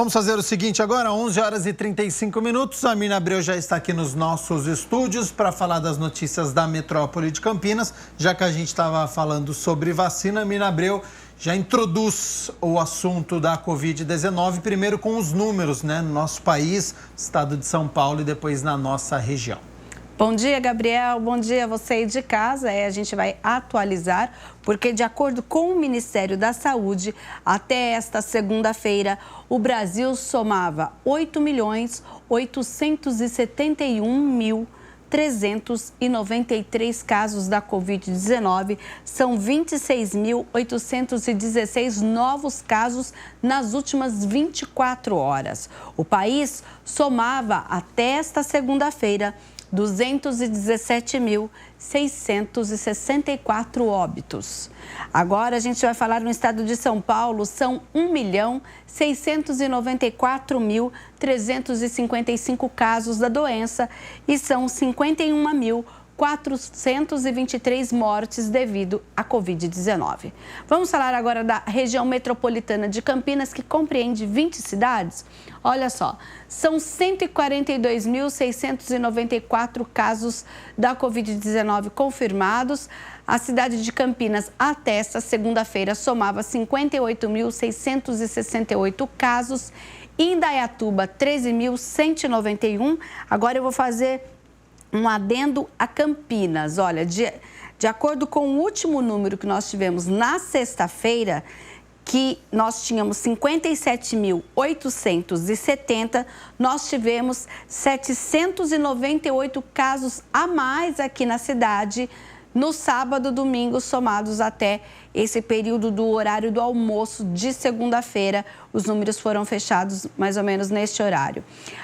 Vamos fazer o seguinte agora, 11 horas e 35 minutos. A Mina Abreu já está aqui nos nossos estúdios para falar das notícias da metrópole de Campinas. Já que a gente estava falando sobre vacina, a Mina Abreu já introduz o assunto da Covid-19, primeiro com os números, né, no nosso país, estado de São Paulo e depois na nossa região. Bom dia, Gabriel. Bom dia a você aí de casa. A gente vai atualizar, porque de acordo com o Ministério da Saúde, até esta segunda-feira, o Brasil somava 8.871.393 casos da Covid-19. São 26.816 novos casos nas últimas 24 horas. O país somava até esta segunda-feira 217.664 óbitos. Agora a gente vai falar no estado de São Paulo, são 1.694.355 casos da doença e são 51.423 mortes devido à Covid-19. Vamos falar agora da região metropolitana de Campinas, que compreende 20 cidades. Olha só, são 142.694 casos da Covid-19 confirmados. A cidade de Campinas, até esta segunda-feira, somava 58.668 casos. Indaiatuba, 13.191. Agora eu vou fazer um adendo a Campinas. Olha, de acordo com o último número que nós tivemos na sexta-feira, que nós tínhamos 57.870, nós tivemos 798 casos a mais aqui na cidade, no sábado e domingo, somados até esse período do horário do almoço de segunda-feira. Os números foram fechados mais ou menos neste horário.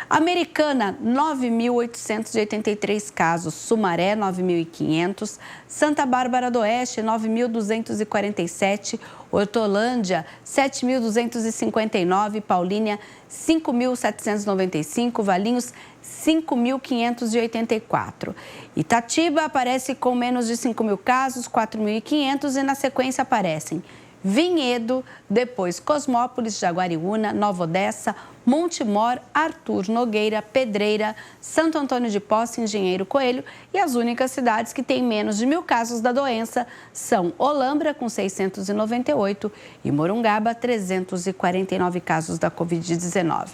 Americana, 9.883 casos. Sumaré, 9.500. Santa Bárbara do Oeste, 9.247. Hortolândia, 7.259. Paulínia, 5.795. Valinhos, 5.584. Itatiba aparece com menos de 5.000 casos, 4.500, e na sequência aparecem Vinhedo, depois Cosmópolis, Jaguariúna, Nova Odessa, Montemor, Arthur Nogueira, Pedreira, Santo Antônio de Posse, Engenheiro Coelho, e as únicas cidades que têm menos de 1.000 casos da doença são Olambra, com 698, e Morungaba, 349 casos da Covid-19.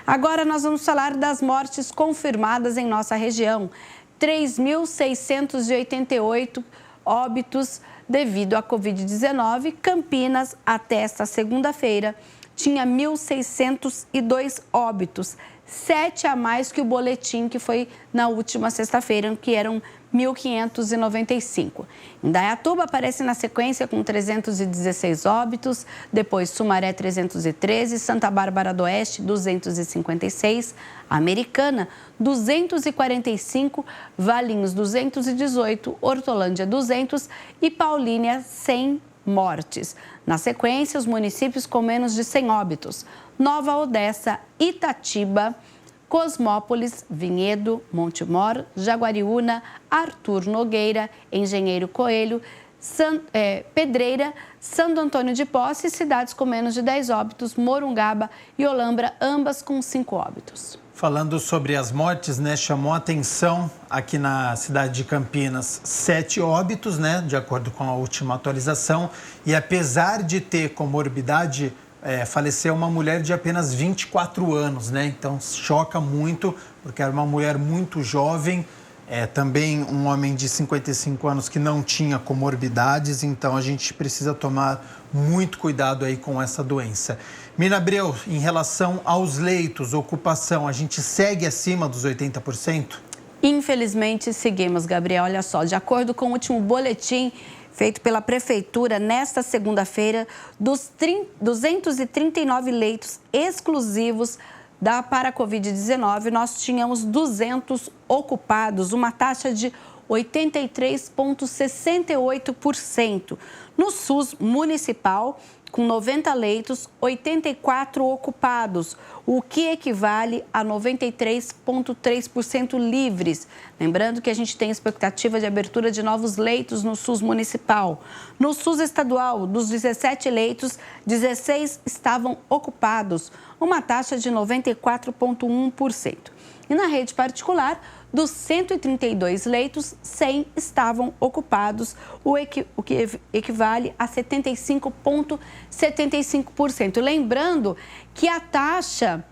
Agora nós vamos falar das mortes confirmadas em nossa região. 3.688 óbitos devido à Covid-19. Campinas, até esta segunda-feira, tinha 1.602 óbitos, 7 a mais que o boletim que foi na última sexta-feira, que eram 1.595. Indaiatuba aparece na sequência com 316 óbitos, depois Sumaré 313, Santa Bárbara do Oeste 256, Americana 245, Valinhos 218, Hortolândia 200 e Paulínia 100 mortes. Na sequência, os municípios com menos de 100 óbitos: Nova Odessa, Itatiba, Cosmópolis, Vinhedo, Montemor, Jaguariúna, Arthur Nogueira, Engenheiro Coelho, Pedreira, Santo Antônio de Posse e cidades com menos de 10 óbitos, Morungaba e Olambra, ambas com 5 óbitos. Falando sobre as mortes, né, chamou a atenção aqui na cidade de Campinas 7 óbitos, né, de acordo com a última atualização, e apesar de ter comorbidade, faleceu uma mulher de apenas 24 anos, né? Então choca muito, porque era uma mulher muito jovem, também um homem de 55 anos que não tinha comorbidades, então a gente precisa tomar muito cuidado aí com essa doença. Mina Abreu, em relação aos leitos, ocupação, a gente segue acima dos 80%? Infelizmente seguimos, Gabriel. Olha só, de acordo com o último boletim feito pela Prefeitura, nesta segunda-feira, dos 239 leitos exclusivos para a Covid-19, nós tínhamos 200 ocupados, uma taxa de 83,68%. No SUS municipal, com 90 leitos, 84 ocupados, o que equivale a 93,3% livres. Lembrando que a gente tem expectativa de abertura de novos leitos no SUS municipal. No SUS estadual, dos 17 leitos, 16 estavam ocupados. uma taxa de 94,1%. E na rede particular, dos 132 leitos, 100 estavam ocupados, o que equivale a 75,75%. Lembrando que a taxa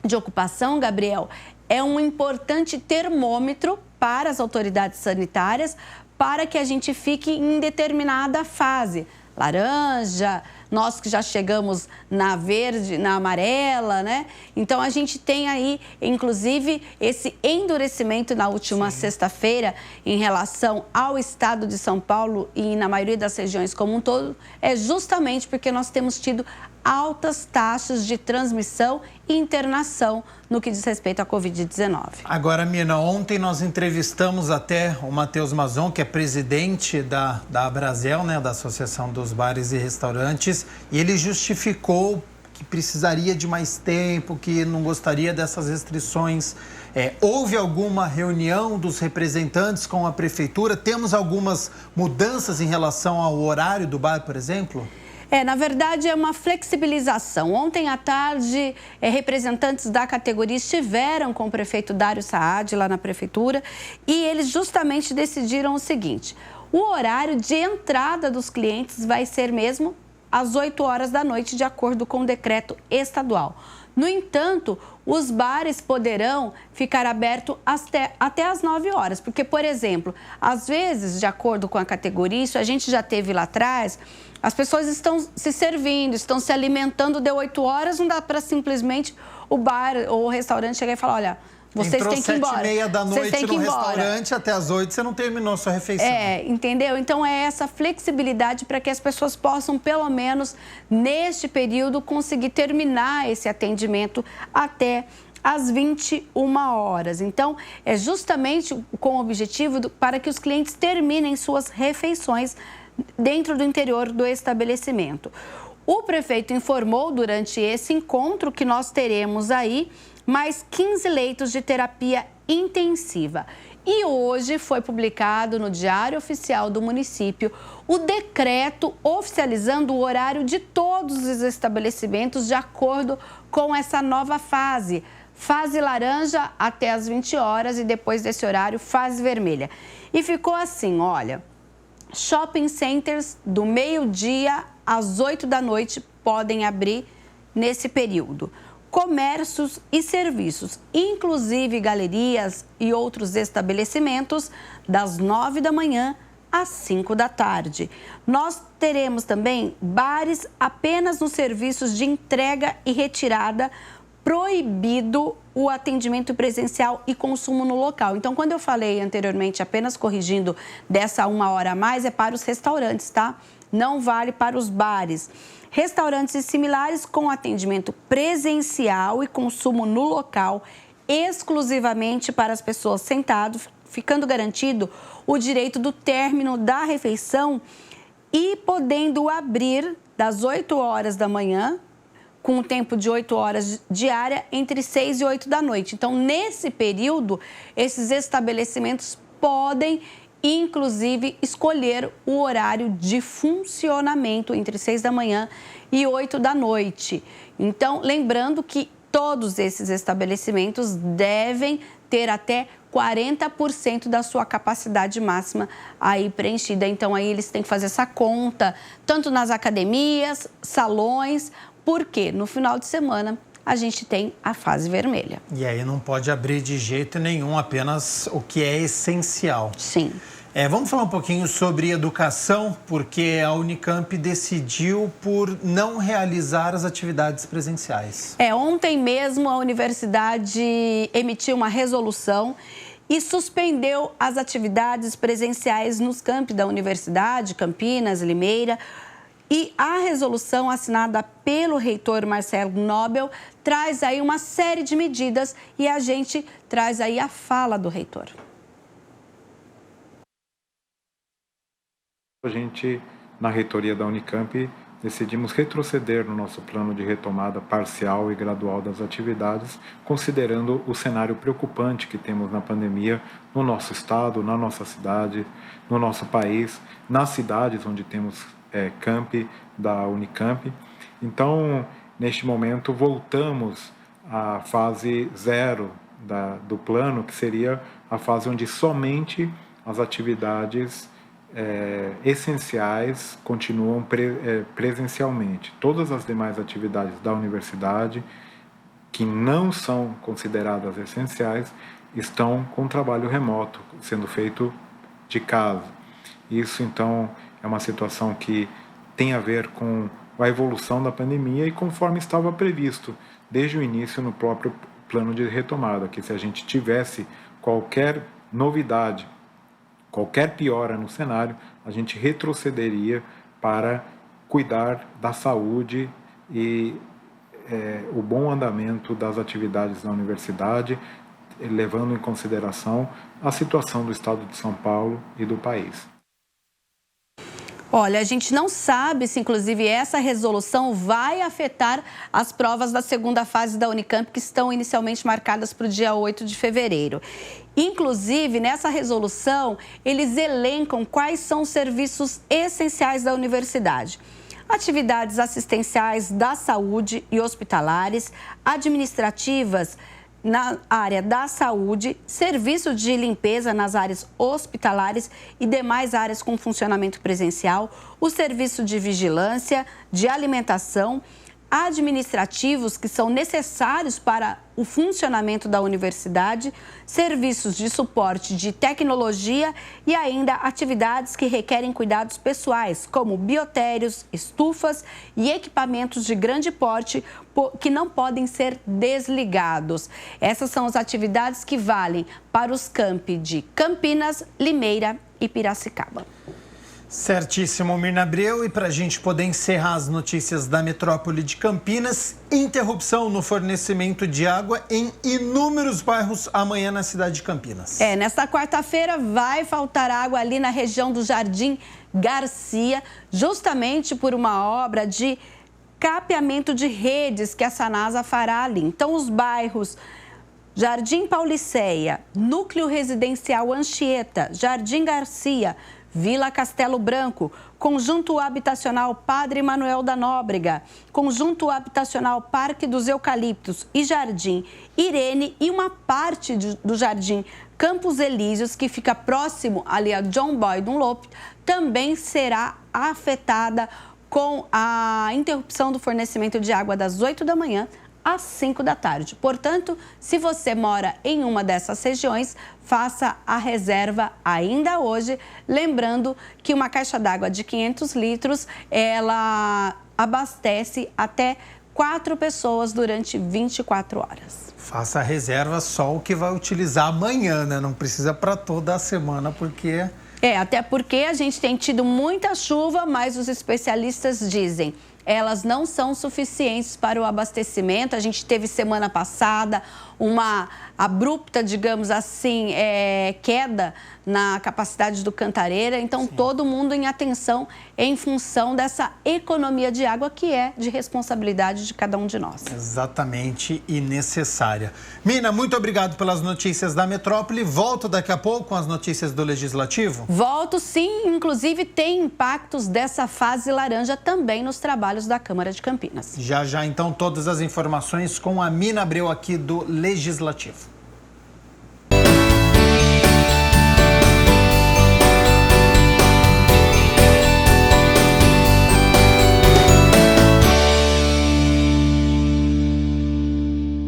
de ocupação, Gabriel, é um importante termômetro para as autoridades sanitárias para que a gente fique em determinada fase. Laranja, nós que já chegamos na verde, na amarela, né? Então, a gente tem aí, inclusive, esse endurecimento na última sexta-feira em relação ao estado de São Paulo e na maioria das regiões como um todo, é justamente porque nós temos tido altas taxas de transmissão e internação no que diz respeito à Covid-19. Agora, Mina, ontem nós entrevistamos até o Matheus Mazon, que é presidente da Abrazel, né, da Associação dos Bares e Restaurantes, e ele justificou que precisaria de mais tempo, que não gostaria dessas restrições. Houve alguma reunião dos representantes com a prefeitura? Temos algumas mudanças em relação ao horário do bar, por exemplo? Na verdade, é uma flexibilização. Ontem à tarde, representantes da categoria estiveram com o prefeito Dário Saad lá na prefeitura e eles justamente decidiram o seguinte: o horário de entrada dos clientes vai ser mesmo às 8 horas da noite, de acordo com o decreto estadual. No entanto, os bares poderão ficar abertos até às 9 horas, porque, por exemplo, às vezes, de acordo com a categoria, isso a gente já teve lá atrás, as pessoas estão se servindo, estão se alimentando, deu 8 horas, não dá para simplesmente o bar ou o restaurante chegar e falar, olha, vocês têm que ir embora. Entrou 7h30 da noite no restaurante, até às 8 você não terminou a sua refeição. Entendeu? Então, é essa flexibilidade para que as pessoas possam, pelo menos, neste período, conseguir terminar esse atendimento até às 21 horas. Então, é justamente com o objetivo para que os clientes terminem suas refeições dentro do interior do estabelecimento. O prefeito informou durante esse encontro que nós teremos aí mais 15 leitos de terapia intensiva. E hoje foi publicado no Diário Oficial do município o decreto oficializando o horário de todos os estabelecimentos de acordo com essa nova fase. Fase laranja até às 20 horas e depois desse horário, fase vermelha. E ficou assim, olha, shopping centers do meio-dia às 8 da noite podem abrir nesse período. Comércios e serviços, inclusive galerias e outros estabelecimentos, das 9 da manhã às 5 da tarde. Nós teremos também bares apenas nos serviços de entrega e retirada, proibido o atendimento presencial e consumo no local. Então, quando eu falei anteriormente, apenas corrigindo dessa 1 hora a mais, é para os restaurantes, tá? Não vale para os bares. Restaurantes similares com atendimento presencial e consumo no local, exclusivamente para as pessoas sentadas, ficando garantido o direito do término da refeição e podendo abrir das 8 horas da manhã, com um tempo de 8 horas diária, entre 6 e 8 da noite. Então, nesse período, esses estabelecimentos podem inclusive escolher o horário de funcionamento entre 6 da manhã e 8 da noite. Então, lembrando que todos esses estabelecimentos devem ter até 40% da sua capacidade máxima aí preenchida. Então, aí eles têm que fazer essa conta, tanto nas academias, salões, porque no final de semana a gente tem a fase vermelha. E aí não pode abrir de jeito nenhum, apenas o que é essencial. Sim. Vamos falar um pouquinho sobre educação, porque a Unicamp decidiu por não realizar as atividades presenciais. Ontem mesmo a universidade emitiu uma resolução e suspendeu as atividades presenciais nos campi da universidade, Campinas, Limeira. E a resolução assinada pelo reitor Marcelo Nobel traz aí uma série de medidas e a gente traz aí a fala do reitor. A gente, na reitoria da Unicamp, decidimos retroceder no nosso plano de retomada parcial e gradual das atividades, considerando o cenário preocupante que temos na pandemia no nosso estado, na nossa cidade, no nosso país, nas cidades onde temos campi da Unicamp. Então, neste momento, voltamos à fase 0 do plano, que seria a fase onde somente as atividades essenciais continuam presencialmente. Todas as demais atividades da universidade, que não são consideradas essenciais, estão com trabalho remoto, sendo feito de casa. Isso, então, é uma situação que tem a ver com a evolução da pandemia e conforme estava previsto desde o início no próprio plano de retomada, que se a gente tivesse qualquer novidade, qualquer piora no cenário, a gente retrocederia para cuidar da saúde e o bom andamento das atividades na universidade, levando em consideração a situação do estado de São Paulo e do país. Olha, a gente não sabe se, inclusive, essa resolução vai afetar as provas da segunda fase da Unicamp, que estão inicialmente marcadas para o dia 8 de fevereiro. Inclusive, nessa resolução, eles elencam quais são os serviços essenciais da universidade. Atividades assistenciais da saúde e hospitalares, administrativas na área da saúde, serviço de limpeza nas áreas hospitalares e demais áreas com funcionamento presencial, o serviço de vigilância, de alimentação, administrativos que são necessários para o funcionamento da universidade, serviços de suporte de tecnologia e ainda atividades que requerem cuidados pessoais, como biotérios, estufas e equipamentos de grande porte que não podem ser desligados. Essas são as atividades que valem para os campi de Campinas, Limeira e Piracicaba. Certíssimo, Mirna Abreu. E para a gente poder encerrar as notícias da metrópole de Campinas, interrupção no fornecimento de água em inúmeros bairros amanhã na cidade de Campinas. Nesta quarta-feira vai faltar água ali na região do Jardim Garcia, justamente por uma obra de capeamento de redes que a Sanasa fará ali. Então, os bairros Jardim Pauliceia, Núcleo Residencial Anchieta, Jardim Garcia, Vila Castelo Branco, Conjunto Habitacional Padre Manuel da Nóbrega, Conjunto Habitacional Parque dos Eucaliptos e Jardim Irene e uma parte do Jardim Campos Elíseos, que fica próximo ali a John Boy Dunlop, também será afetada com a interrupção do fornecimento de água das 8 da manhã às 5 da tarde. Portanto, se você mora em uma dessas regiões, faça a reserva ainda hoje, lembrando que uma caixa d'água de 500 litros, ela abastece até 4 pessoas durante 24 horas. Faça a reserva só o que vai utilizar amanhã, né? Não precisa para toda a semana, porque... até porque a gente tem tido muita chuva, mas os especialistas dizem elas não são suficientes para o abastecimento. A gente teve semana passada uma abrupta, digamos assim, queda na capacidade do Cantareira. Então, todo mundo em atenção em função dessa economia de água que é de responsabilidade de cada um de nós. Exatamente, e necessária. Mina, muito obrigado pelas notícias da Metrópole. Volto daqui a pouco com as notícias do Legislativo? Volto sim, inclusive tem impactos dessa fase laranja também nos trabalhos da Câmara de Campinas. Já, então, todas as informações com a Mina Abreu aqui do Legislativo.